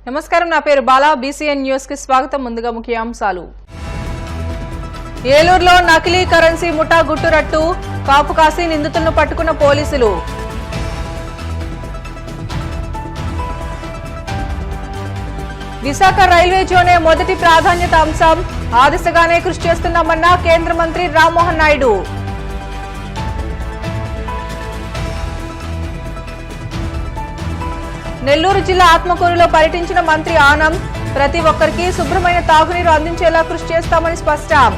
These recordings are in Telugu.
నమస్కారం, నా పేరు బాలా. బీసీఎన్ న్యూస్ కి స్వాగతం. ముందుగా ముఖ్యాంశాలు. ఏలూరులో నకిలీ కరెన్సీ ముఠా గుట్టురట్టు, కాపు కాసి నిందితులను పట్టుకున్న పోలీసులు. విశాఖ రైల్వే జోనే మొదటి ప్రాధాన్యత అంశం, ఆ దిశగానే కృషి చేస్తున్నామన్న కేంద్ర మంత్రి రామ్మోహన్ నాయుడు. నెల్లూరు జిల్లా ఆత్మకూరులో పర్యటించిన మంత్రి ఆనం, ప్రతి ఒక్కరికి శుభ్రమైన తాగునీరు అందించేలా కృషి చేస్తామని స్పష్టం.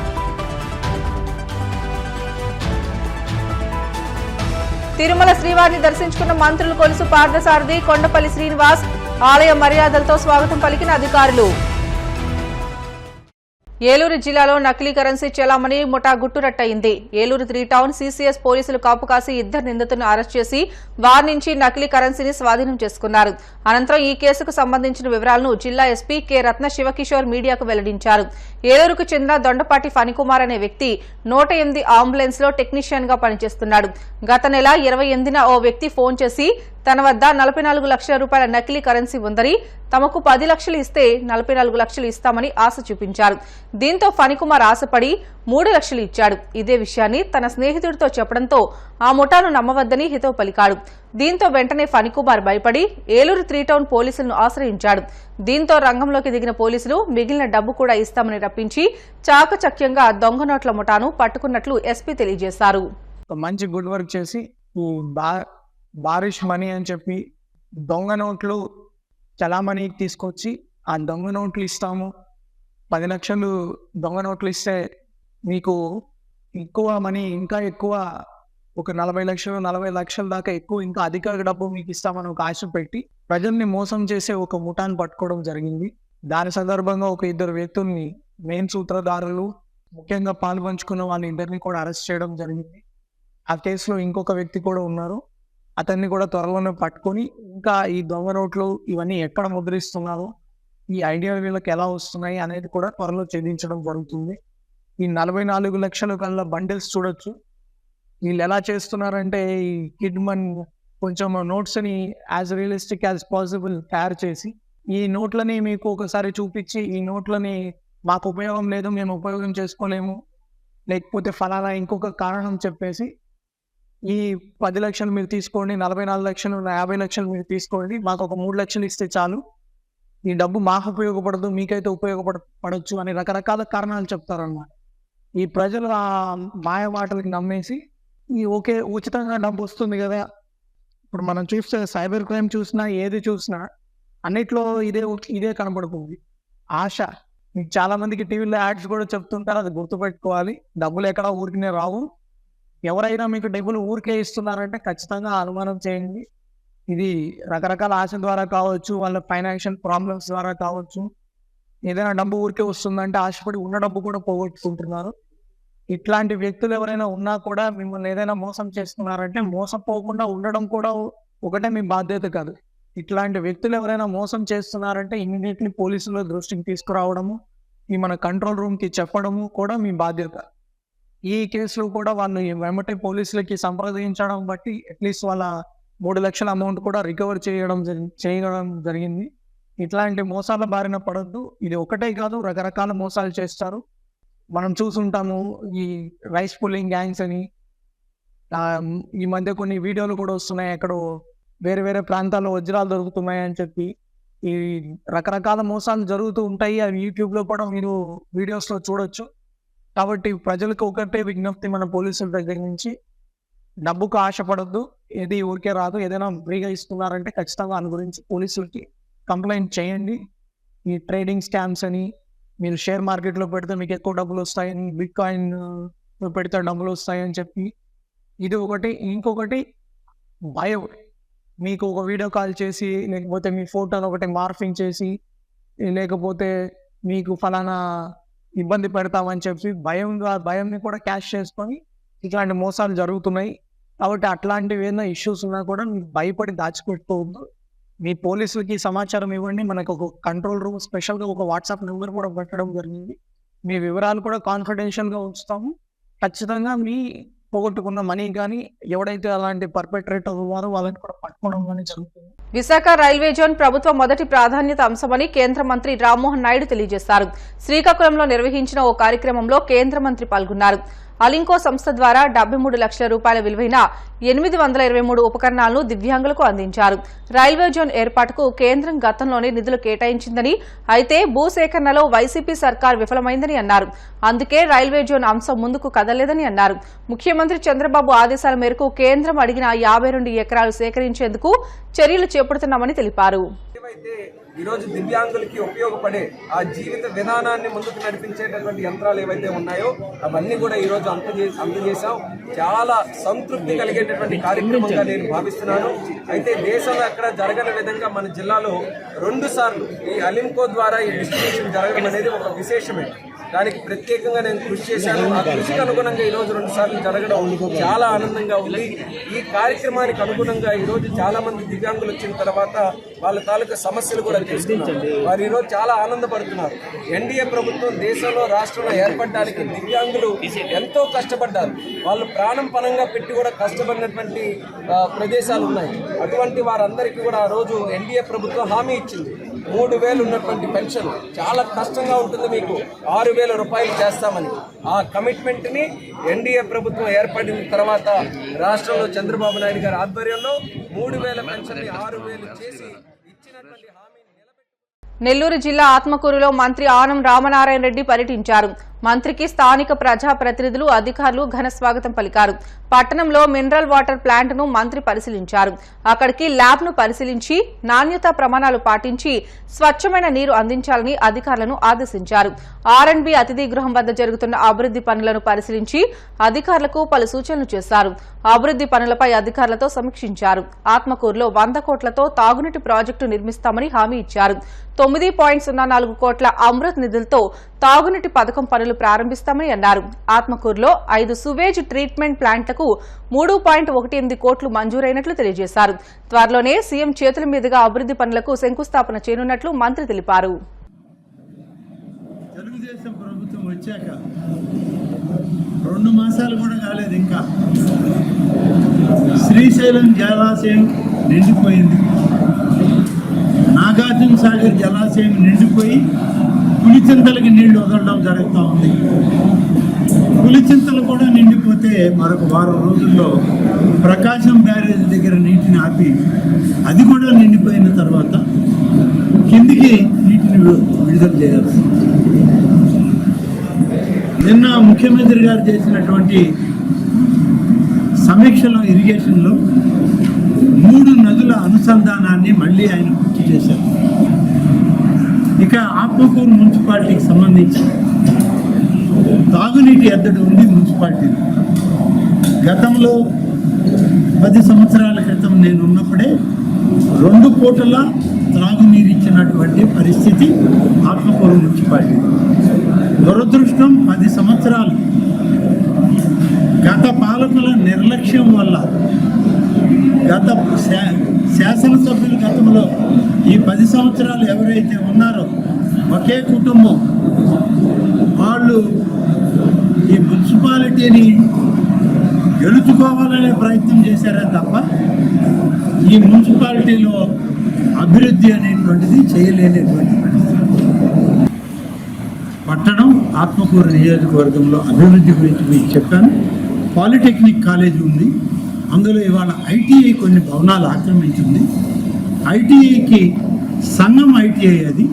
తిరుమల శ్రీవారిని దర్శించుకున్న మంత్రులు కొలుసు పార్థసారథి, కొండపల్లి శ్రీనివాస్. ఆలయ మర్యాదలతో స్వాగతం పలికిన అధికారులు. ఏలూరు జిల్లాలో నకిలీ కరెన్సీ చెలామణి ముఠా గుట్టురట్టయింది. ఏలూరు 3 టౌన్ సీసీఎస్ పోలీసులు కాపు కాసి 2 నిందితులను అరెస్ట్ చేసి వారి నుంచి నకిలీ కరెన్సీని స్వాధీనం చేసుకున్నారు. అనంతరం ఈ కేసుకు సంబంధించిన వివరాలను జిల్లా ఎస్పీ కె రత్న శివకిషోర్ మీడియాకు వెల్లడించారు. ఏలూరుకు చెందిన దొండపాటి ఫణికుమార్ అనే వ్యక్తి 108 అంబులెన్స్ లో టెక్నీషియన్ గా పనిచేస్తున్నాడు. గత నెల 28న ఓ వ్యక్తి ఫోన్ చేసి తన వద్ద 44 లక్షల రూపాయల నకిలీ కరెన్సీ ఉందని, తమకు 10 లక్షలు ఇస్తే 44 లక్షలు ఇస్తామని ఆశ చూపించారు. దీంతో ఫణికుమార్ ఆశపడి 3 లక్షలు ఇచ్చాడు. ఇదే విషయాన్ని తన స్నేహితుడితో చెప్పడంతో ఆ ముఠాను నమ్మవద్దని హితవు పలికాడు. దీంతో వెంటనే ఫణికుమార్ భయపడి ఏలూరు 3 టౌన్ పోలీసులను ఆశ్రయించాడు. దీంతో రంగంలోకి దిగిన పోలీసులు మిగిలిన డబ్బు కూడా ఇస్తామని రప్పించి చాకచక్యంగా దొంగ నోట్ల ముఠాను పట్టుకున్నట్లు ఎస్పీ తెలియజేశారు. మంచి గుడ్ వర్క్ చేసి బారిష్ మనీ అని చెప్పి దొంగ నోట్లు చలామణి తీసుకొచ్చి ఆ దొంగ నోట్లు ఇస్తాము, 10 లక్షలు దొంగ నోట్లు ఇస్తే మీకు ఎక్కువ మనీ, ఇంకా ఎక్కువ ఒక 40 లక్షలు 40 లక్షల దాకా ఎక్కువ ఇంకా అధిక డబ్బు మీకు ఇస్తామని ఒక ఆశ పెట్టి ప్రజల్ని మోసం చేసే ఒక ముఠాన్ని పట్టుకోవడం జరిగింది. దాని సందర్భంగా ఒక 2 వ్యక్తుల్ని, మెయిన్ సూత్రధారులు, ముఖ్యంగా పాల్పంచుకున్న వాళ్ళ ఇద్దరిని కూడా అరెస్ట్ చేయడం జరిగింది. ఆ కేసులో ఇంకొక వ్యక్తి కూడా ఉన్నారు. అతన్ని కూడా త్వరలోనే పట్టుకొని ఇంకా ఈ దొంగ నోట్లు ఇవన్నీ ఎక్కడ ముద్రిస్తున్నారు, ఈ ఐడియా వీళ్ళకి ఎలా వస్తున్నాయి అనేది కూడా త్వరలో ఛేదించడం జరుగుతుంది. ఈ 44 లక్షల కల్లా బండిల్స్ చూడొచ్చు. వీళ్ళు ఎలా చేస్తున్నారంటే ఈ కిడ్ మన్ కొంచెం నోట్స్ని యాజ్ రియలిస్టిక్ యాజ్ పాసిబుల్ తయారు చేసి ఈ నోట్లని మీకు ఒకసారి చూపించి ఈ నోట్లని మాకు ఉపయోగం లేదు, మేము ఉపయోగం చేసుకోలేము, లేకపోతే ఫలానా ఇంకొక కారణం చెప్పేసి ఈ 10 లక్షలు మీరు తీసుకోండి, 44 లక్షలు 50 లక్షలు మీరు తీసుకోండి, మాకు ఒక 3 లక్షలు ఇస్తే చాలు, ఈ డబ్బు మాకు ఉపయోగపడదు, మీకైతే ఉపయోగపడవచ్చు అని రకరకాల కారణాలు చెప్తారన్నమాట. ఈ ప్రజలు ఆ మాయ మాటలకి నమ్మేసి ఈ ఓకే ఉచితంగా డబ్బు వస్తుంది కదా, ఇప్పుడు మనం చూస్తే సైబర్ క్రైమ్ చూసినా ఏది చూసినా అన్నిట్లో ఇదే కనబడుతుంది. ఆశ. మీకు చాలా మందికి టీవీలో యాడ్స్ కూడా చెప్తుంటారు, అది గుర్తుపెట్టుకోవాలి. డబ్బులు ఎక్కడ ఊరికినే రావు. ఎవరైనా మీకు డబ్బులు ఊరికే ఇస్తున్నారంటే ఖచ్చితంగా అనుమానం చేయండి. ఇది రకరకాల ఆశ ద్వారా కావచ్చు, వాళ్ళ ఫైనాన్షియల్ ప్రాబ్లమ్స్ ద్వారా కావచ్చు. ఏదైనా డబ్బు ఊరికే వస్తుందంటే ఆశపడి ఉన్న డబ్బు కూడా పోగొట్టుకుంటున్నారు. ఇట్లాంటి వ్యక్తులు ఎవరైనా ఉన్నా కూడా మిమ్మల్ని ఏదైనా మోసం చేస్తున్నారంటే మోసపోకుండా ఉండడం కూడా ఒకటే మీ బాధ్యత కాదు. ఇట్లాంటి వ్యక్తులు ఎవరైనా మోసం చేస్తున్నారంటే ఇమ్మీడియట్లీ పోలీసుల దృష్టికి తీసుకురావడము, ఈ మన కంట్రోల్ రూమ్కి చెప్పడము కూడా మీ బాధ్యత. ఈ కేసులో కూడా వాళ్ళు వెంబటే పోలీసులకి సంప్రదించడం బట్టి అట్లీస్ట్ వాళ్ళ 3 లక్షల అమౌంట్ కూడా రికవర్ చేయడం జరిగింది. ఇట్లాంటి మోసాల బారిన పడద్దు. ఇది ఒకటే కాదు, రకరకాల మోసాలు చేస్తారు. మనం చూసుంటాము ఈ రైస్ పుల్లింగ్ గ్యాంగ్స్ అని. ఈ మధ్య కొన్ని వీడియోలు కూడా వస్తున్నాయి, ఎక్కడో వేరే వేరే ప్రాంతాల్లో వజ్రాలు దొరుకుతున్నాయి అని చెప్పి. ఈ రకరకాల మోసాలు జరుగుతూ ఉంటాయి. అవి యూట్యూబ్లో కూడా మీరు వీడియోస్లో చూడొచ్చు. కాబట్టి ప్రజలకు ఒకటే విజ్ఞప్తి మన పోలీసుల దగ్గర నుంచి, డబ్బుకు ఆశపడద్దు, ఏది ఊరికే రాదు. ఏదైనా ఫ్రీగా ఇస్తున్నారంటే ఖచ్చితంగా దాని గురించి పోలీసులకి కంప్లైంట్ చేయండి. ఈ ట్రేడింగ్ స్కామ్స్ అని, మీరు షేర్ మార్కెట్లో పెడితే మీకు ఎక్కువ డబ్బులు వస్తాయని, బిట్ కాయిన్ పెడితే డబ్బులు వస్తాయని చెప్పి ఇది ఒకటి. ఇంకొకటి భయం. మీకు ఒక వీడియో కాల్ చేసి, లేకపోతే మీ ఫోటోని ఒకటి మార్ఫింగ్ చేసి, లేకపోతే మీకు ఫలానా ఇబ్బంది పెడతామని చెప్పి భయంని కూడా క్యాష్ చేసుకొని ఇట్లాంటి మోసాలు జరుగుతున్నాయి. కాబట్టి అట్లాంటివి ఏదైనా ఇష్యూస్ ఉన్నా కూడా మీరు భయపడి దాచిపెట్టుకోవద్దు. మీ పోలీసులకి సమాచారం ఇవ్వండి. మనకు ఒక కంట్రోల్ రూమ్ స్పెషల్గా ఒక వాట్సాప్ నెంబర్ కూడా పెట్టడం జరిగింది. మీ వివరాలు కూడా కాన్ఫిడెన్షియల్గా ఉంచుతాము. ఖచ్చితంగా మీ పోగొట్టుకున్న మనీ కానీ ఎవడైతే అలాంటి పర్పెట్రేటర్ ఉన్నారో వాళ్ళని కూడా పట్టుకోవడం కానీ జరుగుతుంది. విశాఖ రైల్వే జోన్ ప్రభుత్వ మొదటి ప్రాధాన్యత అంశమని కేంద్ర మంత్రి రామ్మోహన్ నాయుడు తెలియజేశారు. శ్రీకాకుళంలో నిర్వహించిన ఓ కార్యక్రమంలో కేంద్ర మంత్రి పాల్గొన్నారు. అలింకో సంస్థ ద్వారా 73 లక్షల రూపాయల విలువైన 823 ఉపకరణాలను దివ్యాంగులకు అందించారు. రైల్వే జోన్ ఏర్పాటుకు కేంద్రం గతంలోనే నిధులు కేటాయించిందని, అయితే భూసేకరణలో వైసీపీ సర్కార్ విఫలమైందని అన్నారు. అందుకే రైల్వే జోన్ అంశం ముందుకు కదలలేదని అన్నారు. ముఖ్యమంత్రి చంద్రబాబు ఆదేశాల మేరకు కేంద్రం అడిగిన 52 ఎకరాలు సేకరించేందుకు చర్యలు చేపడుతున్నామని తెలిపారు. ఈరోజు దివ్యాంగులకి ఉపయోగపడే ఆ జీవిత విధానాన్ని ముందుకు నడిపించేటటువంటి యంత్రాలు ఏవైతే ఉన్నాయో అవన్నీ కూడా ఈరోజు అందజేశాం. చాలా సంతృప్తి కలిగేటటువంటి కార్యక్రమంగా నేను భావిస్తున్నాను. అయితే దేశంలో ఎక్కడ జరగని విధంగా మన జిల్లాలో 2 సార్లు ఈ అలింకో ద్వారా ఈ డిస్ట్రిబ్యూషన్ జరగడం అనేది ఒక విశేషమే. దానికి ప్రత్యేకంగా నేను కృషి చేశాను. ఆ కృషికి అనుగుణంగా ఈరోజు 2 సార్లు జరగడం చాలా ఆనందంగా ఉంది. ఈ కార్యక్రమానికి అనుగుణంగా ఈరోజు చాలా మంది దివ్యాంగులు వచ్చిన తర్వాత వాళ్ళ తాలూకా సమస్యలు కూడా తెలుసుకున్నారు. వారు ఈరోజు చాలా ఆనందపడుతున్నారు. ఎన్డీఏ ప్రభుత్వం దేశంలో రాష్ట్రంలో ఏర్పడడానికి దివ్యాంగులు ఎంతో కష్టపడ్డారు. వాళ్ళు ప్రాణం పణంగా పెట్టి కూడా కష్టపడినటువంటి ప్రదేశాలు ఉన్నాయి. అటువంటి వారందరికీ కూడా ఆ రోజు ఎన్డీఏ ప్రభుత్వం హామీ ఇచ్చింది. 3,000 ఉన్నటువంటి పెన్షన్ చాలా కష్టంగా ఉంటుంది, మీకు 6,000 రూపాయలు చేస్తామని. ఆ కమిట్మెంట్ని ఎన్డీఏ ప్రభుత్వం ఏర్పడిన తర్వాత రాష్ట్రంలో చంద్రబాబు నాయుడు గారి ఆధ్వర్యంలో 3,000 పెన్షన్ని 6,000 చేసి ఇచ్చినటువంటి హామీని నిలబెట్టుకున్నారు. నెల్లూరు జిల్లా ఆత్మకూరులో మంత్రి ఆనం రామనారాయణ రెడ్డి పర్యటించారు. మంత్రికి స్థానిక ప్రజాప్రతినిధులు, అధికారులు ఘన స్వాగతం పలికారు. పట్టణంలో మినరల్ వాటర్ ప్లాంట్ ను మంత్రి పరిశీలించారు. అక్కడికి ల్యాబ్ ను పరిశీలించి నాణ్యతా ప్రమాణాలు పాటించి స్వచ్ఛమైన నీరు అందించాలని అధికారులను ఆదేశించారు. ఆర్ఎండ్బి అతిథి గృహం వద్ద జరుగుతున్న అభివృద్ది పనులను పరిశీలించి అధికారులకు పలు సూచనలు చేశారు. అభివృద్ది పనులపై అధికారులతో సమీక్షించారు. ఆత్మకూరులో 100 కోట్లతో తాగునీటి ప్రాజెక్టు నిర్మిస్తామని హామీ ఇచ్చారు. 9.04 కోట్ల అమృత్ నిధులతో తాగునీటి పథకం పనులు ప్రారంభిస్తామని అన్నారు. ఆత్మకూరులో 5 సువేజ్ ట్రీట్మెంట్ ప్లాంట్లకు 3.18 కోట్లు మంజూరైనట్లు తెలియజేశారు. త్వరలోనే సీఎం చేతుల మీదుగా అభివృద్ది పనులకు శంకుస్థాపన చేయనున్నట్లు మంత్రి తెలిపారు. తెలుగుదేశం ప్రభుత్వం వచ్చాక 2 మాసాలు కూడా కాలేదు, ఇంకా శ్రీశైలం జలాశయం నిండిపోయింది. నాగార్జున సాగర్ జలాశయం నిండిపోయి పులిచింతలకి నీళ్లు వదలడం జరుగుతూ ఉంది. పులిచింతలు కూడా నిండిపోతే మరొక 1 రోజుల్లో ప్రకాశం బ్యారేజ్ దగ్గర నీటిని ఆపి అది కూడా నిండిపోయిన తర్వాత కిందికి నీటిని విడుదల చేయాలి. నిన్న ముఖ్యమంత్రి గారు చేసినటువంటి సమీక్షలో ఇరిగేషన్లో 3 నదుల అనుసంధానాన్ని మళ్ళీ ఆయన పూర్తి చేశారు. ఇక ఆత్మకూరు మున్సిపాలిటీకి సంబంధించి తాగునీటి ఎద్దడి ఉంది మున్సిపాలిటీ. గతంలో 10 సంవత్సరాల క్రితం నేను ఉన్నప్పుడే 2 పూటల త్రాగునీరు ఇచ్చినటువంటి పరిస్థితి ఆత్మకూరు మున్సిపాలిటీ. దురదృష్టం 10 సంవత్సరాలు గత పాలకుల నిర్లక్ష్యం వల్ల గత శాసనసభ్యులు గతంలో ఈ 10 సంవత్సరాలు ఎవరైతే ఉన్నారో ఒకే కుటుంబం వాళ్ళు ఈ మున్సిపాలిటీని గెలుచుకోవాలనే ప్రయత్నం చేశారే తప్ప ఈ మున్సిపాలిటీలో అభివృద్ధి అనేటువంటిది చేయలేనటువంటి పరిస్థితి. పట్టణం ఆత్మకూరు నియోజకవర్గంలో అభివృద్ధి గురించి మీకు చెప్పాను. పాలిటెక్నిక్ కాలేజీ ఉంది, అందులో ఇవాళ ఐటీఐ కొన్ని భవనాలు ఆక్రమించింది. ఐటీఐకి సంఘం ఐటీఐ, అది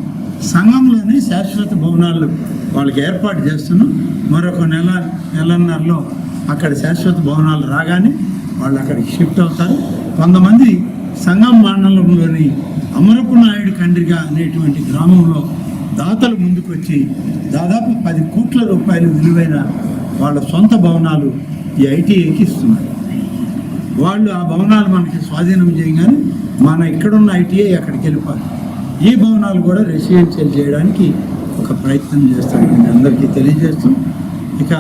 సంఘంలోనే శాశ్వత భవనాలు వాళ్ళకి ఏర్పాటు చేస్తున్నాం. మరొక నెలన్నరలో అక్కడ శాశ్వత భవనాలు రాగానే వాళ్ళు అక్కడికి షిఫ్ట్ అవుతారు. కొంతమంది సంఘం మండలంలోని అమరపు నాయుడు కండ్రిగ అనేటువంటి గ్రామంలో దాతలు ముందుకు వచ్చి దాదాపు 10 కోట్ల రూపాయలు విలువైన వాళ్ళ సొంత భవనాలు ఈ ఐటీఐకి ఇస్తున్నారు. వాళ్ళు ఆ భవనాలు మనకి స్వాధీనం చేయగానే మన ఇక్కడున్న ఐటీఐ అక్కడికి వెళ్ళిపోవాలి. ఈ భవనాలు కూడా రెసిడెన్షియల్ చేయడానికి ఒక ప్రయత్నం చేస్తాను, అందరికీ తెలియజేస్తూ. ఇక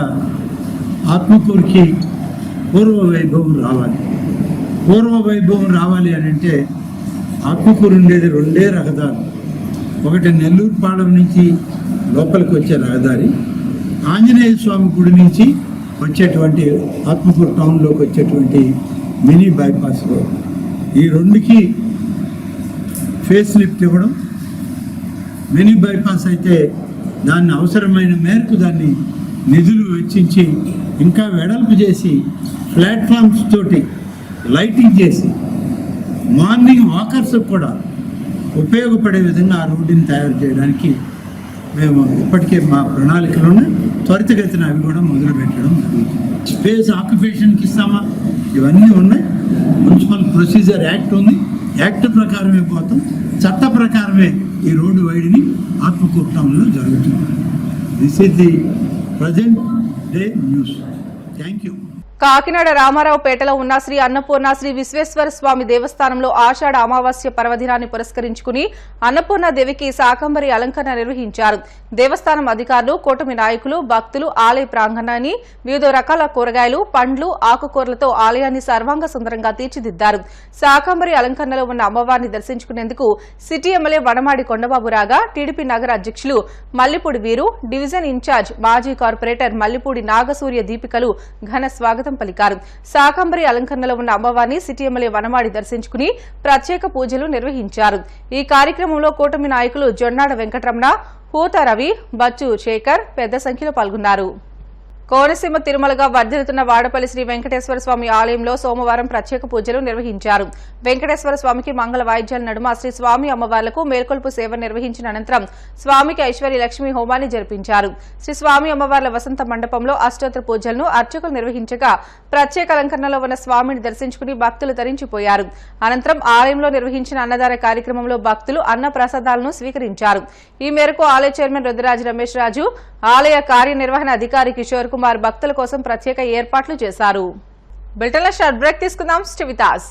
ఆత్మకూరుకి పూర్వ వైభవం రావాలి. పూర్వ వైభవం రావాలి అని అంటే ఆత్మకూరు ఉండేది 2 రహదారులు. ఒకటి నెల్లూరుపాలెం నుంచి లోపలికి వచ్చే రహదారి, ఆంజనేయ స్వామి గుడి నుంచి వచ్చేటువంటి ఆత్మకూరు టౌన్లోకి వచ్చేటువంటి మినీ బైపాస్ రోడ్, ఈ రెండుకి ఫేస్ లిఫ్ట్ ఇవ్వడం. మినీ బైపాస్ అయితే దాన్ని అవసరమైన మేరకు దాన్ని నిధులు వెచ్చించి ఇంకా వెడల్పు చేసి ప్లాట్ఫామ్స్ తోటి లైటింగ్ చేసి మార్నింగ్ వాకర్స్ కూడా ఉపయోగపడే విధంగా ఆ రోడ్డుని తయారు చేయడానికి మేము ఇప్పటికే మా ప్రణాళికలోనే త్వరితగతిన అవి కూడా మొదలు పెట్టడం జరుగుతుంది. స్పేస్ ఆక్యుపేషన్కి ఇస్తామా, ఇవన్నీ ఉన్నాయి. మున్సిపల్ ప్రొసీజర్ యాక్ట్ ఉంది, యాక్ట్ ప్రకారమే పోతాం, చట్ట ప్రకారమే ఈ రోడ్డు వైడ్ని ఆత్మకూరు టౌన్లో జరుగుతుంది. This is the present day news. Thank you. Kakinada రామారావుపేటలో ఉన్న శ్రీ అన్నపూర్ణ శ్రీ విశ్వేశ్వర స్వామి దేవస్థానంలో ఆషాఢ అమావాస్య పర్వదినాన్ని పురస్కరించుకుని అన్నపూర్ణాదేవికి శాకంబరి అలంకరణ నిర్వహించారు. దేవస్థానం అధికారులు, కూటమి నాయకులు, భక్తులు ఆలయ ప్రాంగణాన్ని వివిధ రకాల కూరగాయలు, పండ్లు, ఆకుకూరలతో ఆలయాన్ని సర్వాంగ సుందరంగా తీర్చిదిద్దారు. శాకంబరి అలంకరణలో ఉన్న అమ్మవారిని దర్శించుకునేందుకు సిటీ ఎమ్మెల్యే వనమాడి కొండబాబు రాగా టీడీపీ నగర అధ్యక్షులు మల్లిపూడి వీరు, డివిజన్ ఇన్ఛార్జ్ మాజీ కార్పొరేటర్ మల్లిపూడి నాగసూర్య దీపికలు ఘన స్వాగతం పలికారు. శాకంబరి అలంకరణలో ఉన్న అమ్మవారిని సిటీ ఎమ్మెల్యే వనమాడి దర్శించుకుని ప్రత్యేక పూజలు నిర్వహించారు. ఈ కార్యక్రమంలో కూటమి నాయకులు జొన్నాడ వెంకటరమణ, హూత రవి, బచ్చు శేఖర్ పెద్ద సంఖ్యలో పాల్గొన్నారు. కోనసీమ తిరుమలగా వర్ధిల్లుతున్న వాడపల్లి శ్రీ వెంకటేశ్వర స్వామి ఆలయంలో సోమవారం ప్రత్యేక పూజలు నిర్వహించారు. వెంకటేశ్వర స్వామికి మంగళ వాయిద్యాల నడుమ శ్రీ స్వామి అమ్మవార్లకు మేల్కొల్పు సేవ నిర్వహించిన అనంతరం స్వామికి ఐశ్వర్య లక్ష్మి హోమాన్ని జరిపించారు. శ్రీ స్వామి అమ్మవార్ల వసంత మండపంలో అష్టోత్తర పూజలను అర్చకులు నిర్వహించగా ప్రత్యేక అలంకరణలో ఉన్న స్వామిని దర్శించుకుని భక్తులు తరించిపోయారు. అనంతరం ఆలయంలో నిర్వహించిన అన్నదాన కార్యక్రమంలో భక్తులు అన్న ప్రసాదాలను స్వీకరించారు. ఈ మేరకు ఆలయ చైర్మన్ రుద్రరాజు రమేష్ రాజు, ఆలయ కార్యనిర్వహణ అధికారి కిషోర్ కుమార్ భక్తుల కోసం ప్రత్యేక ఏర్పాట్లు చేశారు. బిల్టన్లో షార్ట్ బ్రేక్ తీసుకుందాం. Stay with us.